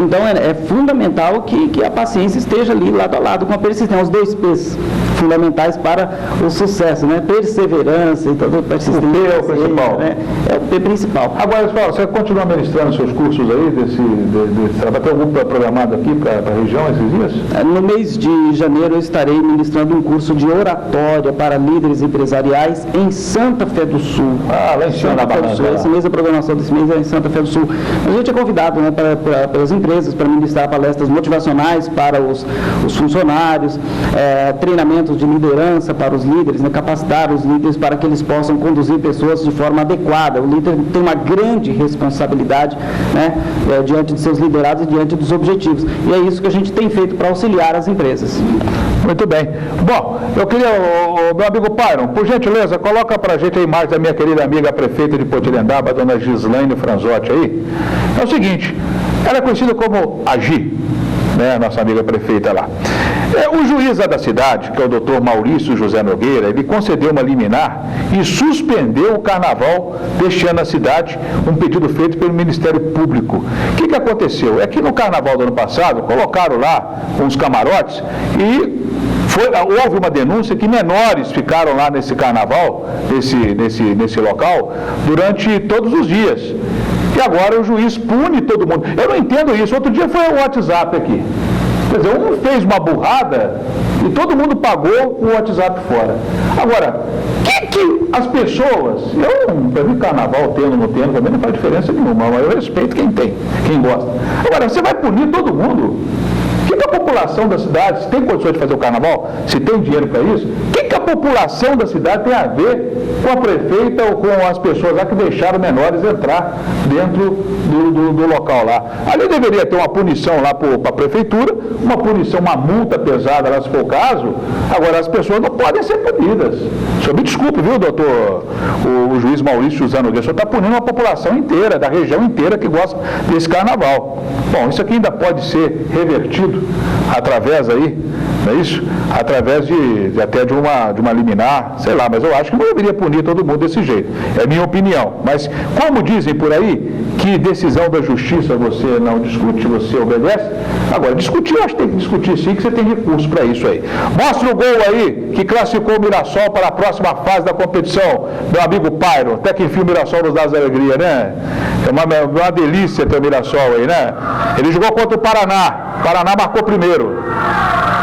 Então é fundamental que a paciência esteja ali lado a lado com a persistência, os 2 P's fundamentais para o sucesso, né? Perseverança e toda persistência. O P é o principal. Né? É o P principal. Agora, você continua ministrando seus cursos aí, vai ter algum programado aqui para a região esses dias? No mês de janeiro eu estarei ministrando um curso de oratória para líderes empresariais em Santa Fé do Sul. Lá em cima da Barranca. Esse mês, a programação desse mês é em Santa Fé do Sul. A gente é convidado, né, pelas empresas para ministrar palestras motivacionais para os funcionários, treinamentos de liderança para os líderes, né, capacitar os líderes para que eles possam conduzir pessoas de forma adequada. O líder tem uma grande responsabilidade, né, diante de seus liderados e diante dos objetivos. E é isso que a gente tem feito para auxiliar as empresas. Muito bem. Bom, eu queria, meu amigo Pyron, por gentileza, coloca para a gente a imagem da minha querida amiga prefeita de Potirendaba, a dona Gislaine Franzotti aí. É o seguinte, ela é conhecida como Agi, né, nossa amiga prefeita lá. O juiz da cidade, que é o doutor Maurício José Nogueira, ele concedeu uma liminar e suspendeu o carnaval deste ano na cidade, um pedido feito pelo Ministério Público. O que aconteceu? É que no carnaval do ano passado, colocaram lá uns camarotes e houve uma denúncia que menores ficaram lá nesse carnaval, nesse local, durante todos os dias. E agora o juiz pune todo mundo. Eu não entendo isso. Outro dia foi o WhatsApp aqui. Quer dizer, um fez uma burrada e todo mundo pagou com o WhatsApp fora. Agora, que as pessoas, para mim carnaval tendo ou não tendo, também não faz diferença nenhuma, mas eu respeito quem tem, quem gosta. Agora, você vai punir todo mundo? que a população da cidade, se tem condições de fazer o carnaval, se tem dinheiro para isso, o que a população da cidade tem a ver com a prefeita ou com as pessoas lá que deixaram menores entrar dentro do local lá? Ali deveria ter uma punição lá para a prefeitura, uma punição, uma multa pesada lá se for o caso. Agora, as pessoas não podem ser punidas. O senhor me desculpe, viu, doutor, o juiz Maurício Suzano Nogueira, o senhor está punindo uma população inteira, da região inteira que gosta desse carnaval. Bom, isso aqui ainda pode ser revertido através aí, não é isso? Através até de uma liminar, sei lá, mas eu acho que não deveria punir todo mundo desse jeito. É minha opinião. Mas, como dizem por aí, que decisão da justiça você não discute, você obedece. Agora, discutir, eu acho que tem que discutir sim, que você tem recurso para isso aí. Mostra o gol aí, que classificou o Mirassol para a próxima fase da competição. Meu amigo Pairo, até que enfim o Mirassol nos dá as alegrias, né? É uma delícia ter o Mirassol aí, né? Ele jogou contra o Paraná. O Paraná marcou primeiro.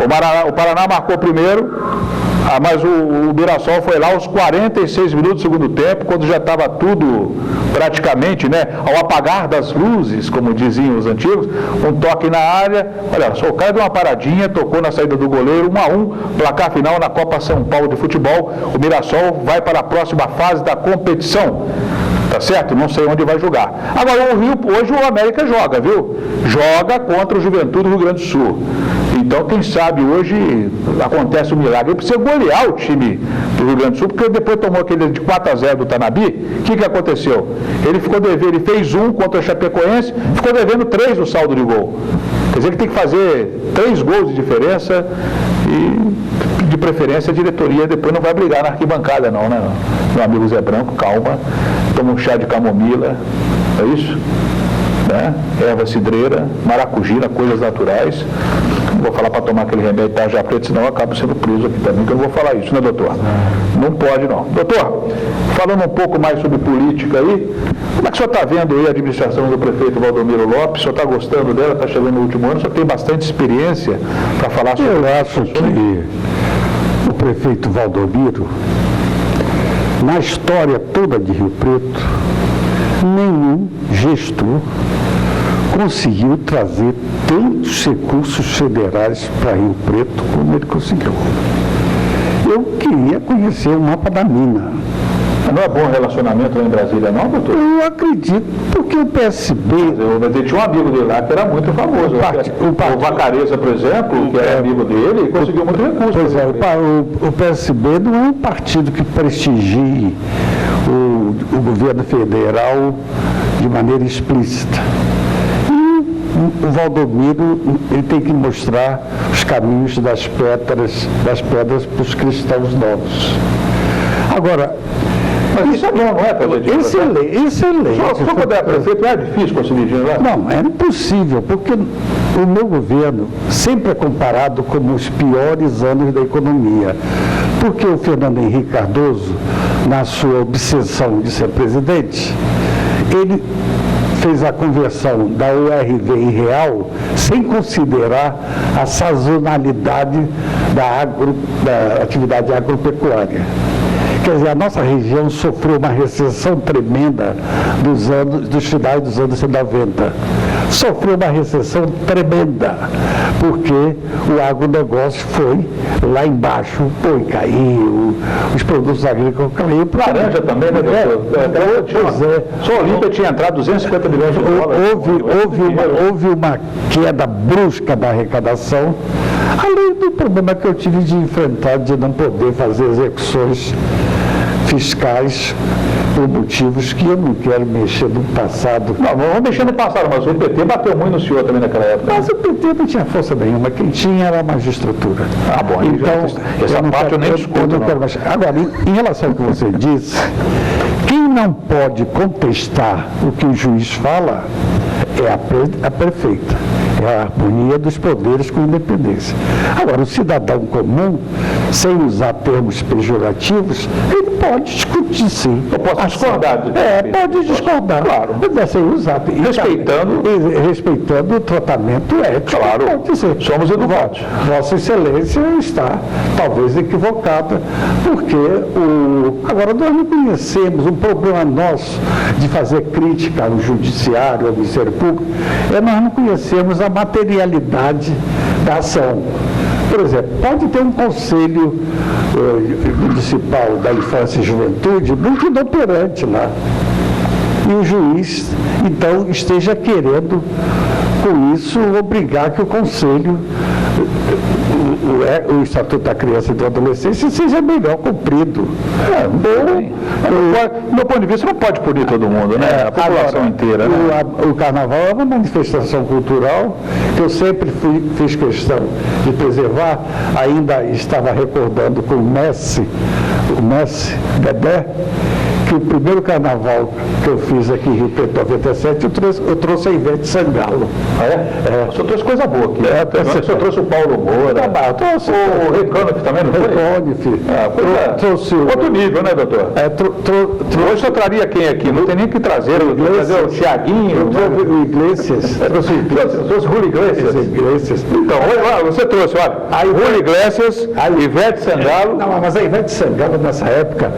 O Paraná marcou primeiro, mas o Mirassol foi lá aos 46 minutos do segundo tempo, quando já estava tudo praticamente, né, ao apagar das luzes, como diziam os antigos, um toque na área, olha só, o cara deu uma paradinha, tocou na saída do goleiro, 1-1, placar final na Copa São Paulo de Futebol. O Mirassol vai para a próxima fase da competição. Tá certo? Não sei onde vai jogar. Agora, o Rio, hoje o América joga, viu? Joga contra o Juventude do Rio Grande do Sul. Então, quem sabe hoje acontece um milagre. Ele precisa golear o time do Rio Grande do Sul, porque depois tomou aquele de 4-0 do Tanabi. O que aconteceu? Ele ficou devendo, ele fez 1 contra o Chapecoense, ficou devendo 3 no saldo de gol. Quer dizer que tem que fazer 3 gols de diferença e, de preferência, a diretoria depois não vai brigar na arquibancada, não, né? Meu amigo Zé Branco, calma, toma um chá de camomila, é isso? Né? Erva cidreira, maracujina, coisas naturais. Não vou falar para tomar aquele remédio tarja preta, senão eu acabo sendo preso aqui também, que eu não vou falar isso, né, doutor? Não pode, não. Doutor, falando um pouco mais sobre política aí, como é que o senhor está vendo aí a administração do prefeito Valdomiro Lopes? O senhor está gostando dela? Está chegando no último ano? O senhor tem bastante experiência para falar sobre isso? Eu acho que o prefeito Valdomiro, na história toda de Rio Preto, nenhum gestor conseguiu trazer tantos recursos federais para Rio Preto como ele conseguiu. Eu queria conhecer o mapa da mina. Mas não é bom relacionamento lá em Brasília, não, doutor? Eu acredito, porque o PSB... Eu tinha um amigo dele lá que era muito famoso. O Vacareza, por exemplo, que era amigo dele, conseguiu muito recurso. Pois é, o PSB não é um partido que prestigie o governo federal de maneira explícita. E o Valdomiro, ele tem que mostrar os caminhos das pedras para os cristãos novos. Agora, mas isso é bom, não é, prefeito? Excelente. Se o senhor puder, prefeito, é difícil conseguir dinheiro lá? Não, é impossível, porque o meu governo sempre é comparado como os piores anos da economia. Porque o Fernando Henrique Cardoso, na sua obsessão de ser presidente, ele fez a conversão da URV em real sem considerar a sazonalidade da atividade agropecuária. Quer dizer, a nossa região sofreu uma recessão tremenda dos finais dos anos 90. Sofreu uma recessão tremenda, porque o agronegócio foi lá embaixo, caiu, os produtos agrícolas caíram. Laranja também, né, doutor? Só a Olímpia tinha entrado 250 milhões de dólares. Houve uma queda brusca da arrecadação, além do problema que eu tive de enfrentar, de não poder fazer execuções fiscais por motivos que eu não quero mexer no passado. Não vamos mexer no passado, mas o PT bateu muito no senhor também naquela época. Mas o PT não tinha força nenhuma, quem tinha era a magistratura. Ah, bom, então essa parte eu nem discuto. Agora, em relação ao que você disse, quem não pode contestar o que o juiz fala é a prefeita. É a harmonia dos poderes com independência. Agora, o cidadão comum, sem usar termos pejorativos, ele pode discutir sim. Eu posso discordar. Pode discordar. Claro. Mas sem usar. Respeitando o tratamento ético. Claro. Pode ser. Somos educados. Vossa Excelência está talvez equivocada, porque agora nós não conhecemos um problema nosso de fazer crítica ao judiciário, ao Ministério Público, nós não conhecemos a materialidade da ação. Por exemplo, pode ter um conselho municipal da infância e juventude muito inoperante lá. E o juiz, então, esteja querendo, com isso, obrigar que o conselho, o Estatuto da Criança e da Adolescência, seja melhor cumprido. Do meu ponto de vista, não pode punir todo mundo, né? A população inteira. Né? O carnaval é uma manifestação cultural que eu sempre fiz questão de preservar. Ainda estava recordando com o Messi Dedé, que o primeiro carnaval que eu fiz aqui em Rio Preto, 97, eu trouxe a Ivete Sangalo. O senhor trouxe coisa boa aqui. O senhor trouxe o Paulo Moura. Trouxe o Recônif também, não foi? Recônif. Trouxe outro nível, né, doutor? Hoje o senhor traria quem aqui? Não tem nem que trazer. O Thiaguinho. O Iglesias. Trouxe Julio Iglesias. Então, você trouxe, olha, Julio Iglesias, Ivete Sangalo. Não, mas a Ivete Sangalo nessa época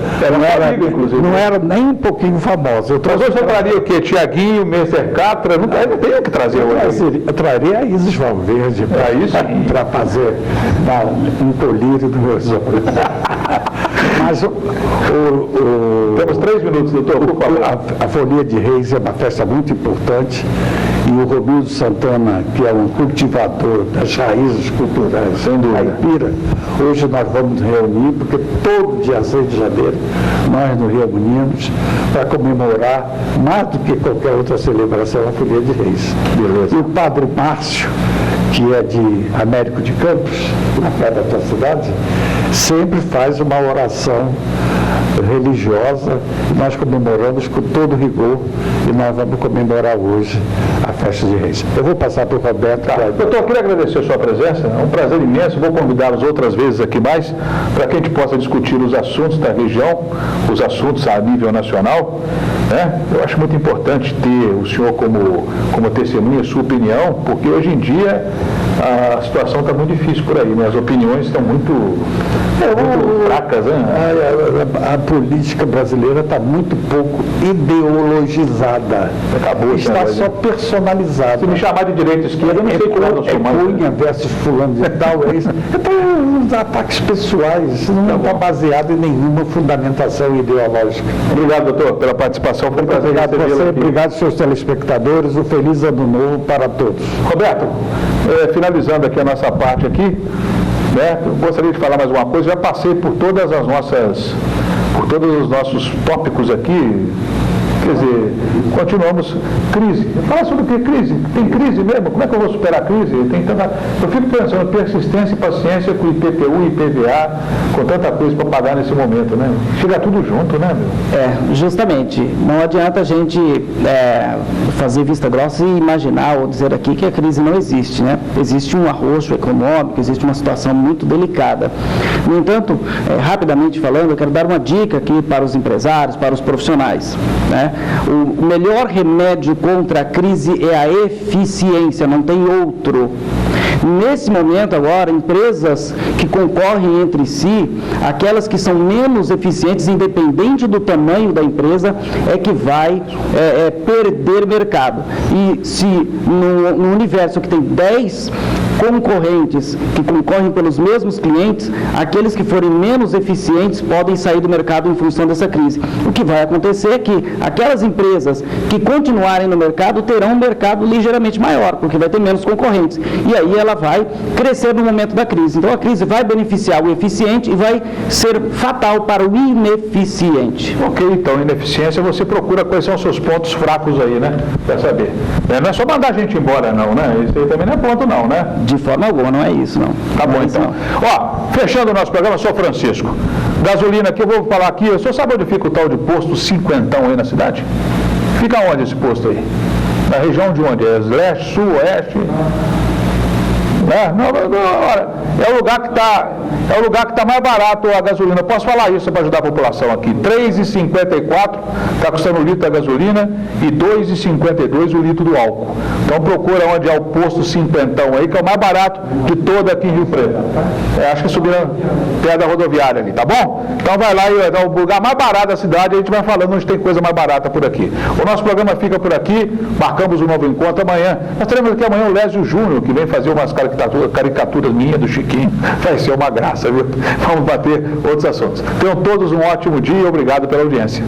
não era nem um pouquinho famosa. Mas hoje eu traria o quê? Thiaguinho, Mr. Catra? Não tem que trazer hoje. Eu traria a Isis Valverde para fazer um colírio dos meus olhos. Mas temos 3 minutos, doutor, por favor. A Folia de Reis é uma festa muito importante e o Romildo Santana, que é um cultivador das raízes culturais caipira, hoje nós vamos nos reunir, porque todo dia 6 de janeiro nós nos reunimos para comemorar, mais do que qualquer outra celebração, a Folia de Reis. Beleza. E o Padre Márcio, que é de Américo de Campos, na pé da tua cidade, sempre faz uma oração religiosa e nós comemoramos com todo rigor e nós vamos comemorar hoje a festa de Reis. Eu vou passar para o Roberto. Doutor, eu queria agradecer a sua presença, é um prazer imenso, vou convidá-los outras vezes aqui mais, para que a gente possa discutir os assuntos da região, os assuntos a nível nacional, né? Eu acho muito importante ter o senhor como testemunha, sua opinião, porque hoje em dia a situação está muito difícil por aí, né? As opiniões estão muito fracas, né? A política brasileira está muito pouco ideologizada. Está só personalizada. Se me chamar de direita e esquerda, eu não sei qual é o seu Cunha versus fulano de tal, Então, os ataques pessoais, isso não está baseado em nenhuma fundamentação ideológica. Obrigado, doutor, pela participação. Foi um prazer. Obrigado a você, obrigado aos seus telespectadores. Um feliz ano novo para todos. Roberto, finalizando aqui a nossa parte aqui, né, eu gostaria de falar mais uma coisa. Já passei por todos os nossos tópicos aqui. Quer dizer, continuamos crise. Fala sobre o que? Crise? Tem crise mesmo? Como é que eu vou superar a crise? Eu fico pensando, persistência e paciência com IPTU, IPVA, com tanta coisa para pagar nesse momento, né? Chega tudo junto, né, meu? Justamente. Não adianta a gente fazer vista grossa e imaginar ou dizer aqui que a crise não existe, né? Existe um arroxo econômico, existe uma situação muito delicada. No entanto, rapidamente falando, eu quero dar uma dica aqui para os empresários, para os profissionais, né? O melhor remédio contra a crise é a eficiência, não tem outro. Nesse momento agora, empresas que concorrem entre si, aquelas que são menos eficientes, independente do tamanho da empresa, é que vai perder mercado. E se no universo que tem 10 concorrentes que concorrem pelos mesmos clientes, aqueles que forem menos eficientes podem sair do mercado em função dessa crise. O que vai acontecer é que aquelas empresas que continuarem no mercado terão um mercado ligeiramente maior, porque vai ter menos concorrentes. E aí ela vai crescer no momento da crise. Então a crise vai beneficiar o eficiente e vai ser fatal para o ineficiente. Ok, então ineficiência, você procura quais são os seus pontos fracos aí, né? Para saber. Não é só mandar a gente embora não, né? Isso aí também não é ponto não, né? De forma alguma, não é isso, não. Tá bom, então. Ó, fechando o nosso programa, sou Francisco. Gasolina aqui, eu vou falar aqui, o senhor sabe onde fica o tal de posto cinquentão aí na cidade? Fica onde esse posto aí? Na região de onde? É leste, sul, oeste? É o lugar que está mais barato a gasolina. Eu posso falar isso para ajudar a população aqui. R$ 3,54 está custando o litro da gasolina e R$ 2,52 o litro do álcool. Então procura onde é o posto cinquentão aí, que é o mais barato de todo aqui em Rio Preto. Acho que subindo perto da rodoviária ali, tá bom? Então vai lá e é o lugar mais barato da cidade, a gente vai falando onde tem coisa mais barata por aqui. O nosso programa fica por aqui, marcamos um novo encontro amanhã. Nós teremos aqui amanhã o Lésio Júnior, que vem fazer umas características caricatura minha, do Chiquinho, vai ser uma graça, viu? Vamos bater outros assuntos. Tenham todos um ótimo dia e obrigado pela audiência.